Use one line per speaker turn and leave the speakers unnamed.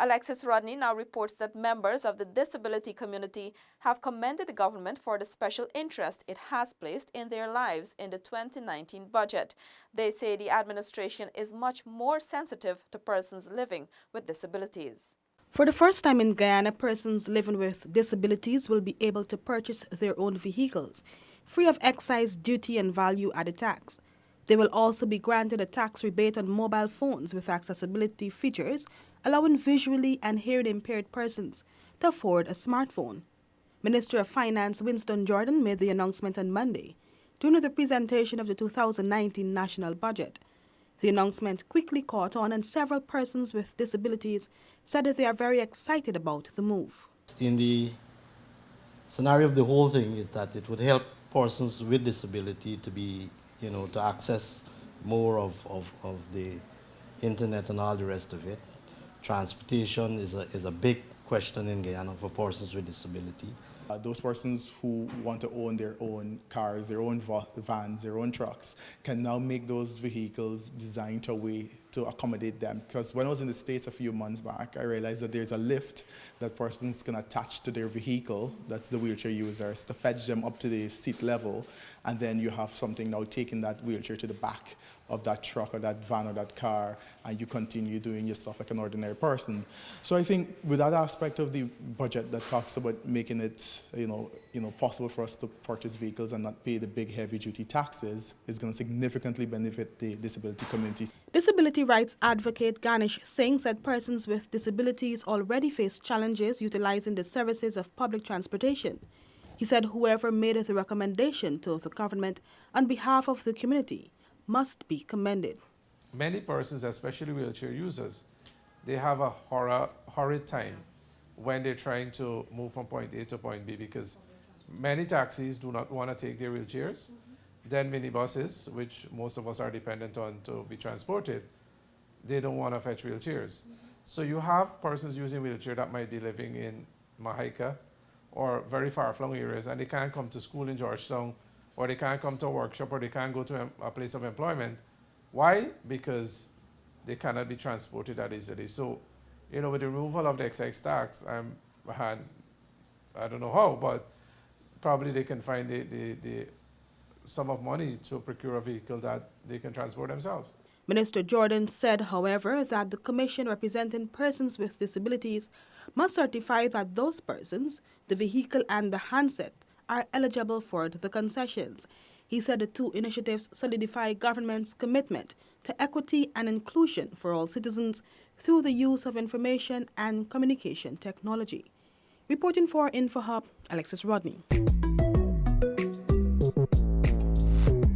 Alexis Rodney now reports that members of the disability community have commended the government for the special interest it has placed in their lives in the 2019 budget. They say the administration is much more sensitive to persons living with disabilities.
For the first time in Guyana, persons living with disabilities will be able to purchase their own vehicles, free of excise duty and value-added tax. They will also be granted a tax rebate on mobile phones with accessibility features, allowing visually and hearing-impaired persons to afford a smartphone. Minister of Finance Winston Jordan made the announcement on Monday during the presentation of the 2019 national budget. The announcement quickly caught on, and several persons with disabilities said that they are very excited about the move.
In the scenario of the whole thing is that it would help persons with disability to be, to access more of the internet and all the rest of it. Transportation is a big question in Guyana for persons with disability.
Those persons who want to own their own cars, their own vans, their own trucks, can now make those vehicles designed to a way to accommodate them. Because when I was in the States a few months back, I realized that there's a lift that persons can attach to their vehicle, that's the wheelchair users, to fetch them up to the seat level, and then you have something now taking that wheelchair to the back of that truck or that van or that car, and you continue doing your stuff like an ordinary person. So I think with that aspect of the budget that talks about making it possible for us to purchase vehicles and not pay the big heavy-duty taxes is going to significantly benefit the disability community.
Disability rights advocate Ganesh Singh said persons with disabilities already face challenges utilizing the services of public transportation. He said whoever made the recommendation to the government on behalf of the community must be commended.
Many persons, especially wheelchair users, they have a horrid time when they're trying to move from point A to point B, because many taxis do not want to take their wheelchairs. Then minibuses, which most of us are dependent on to be transported, they don't want to fetch wheelchairs. So you have persons using wheelchair that might be living in Mahaica or very far-flung areas, and they can't come to school in Georgetown, or they can't come to a workshop, or they can't go to a place of employment. Why? Because they cannot be transported that easily. So, with the removal of the excise tax, I don't know how, but probably they can find the sum of money to procure a vehicle that they can transport themselves.
Minister Jordan said, however, that the commission representing persons with disabilities must certify that those persons, the vehicle and the handset, are eligible for the concessions. He said the two initiatives solidify government's commitment to equity and inclusion for all citizens through the use of information and communication technology. Reporting for InfoHub, Alexis Rodney.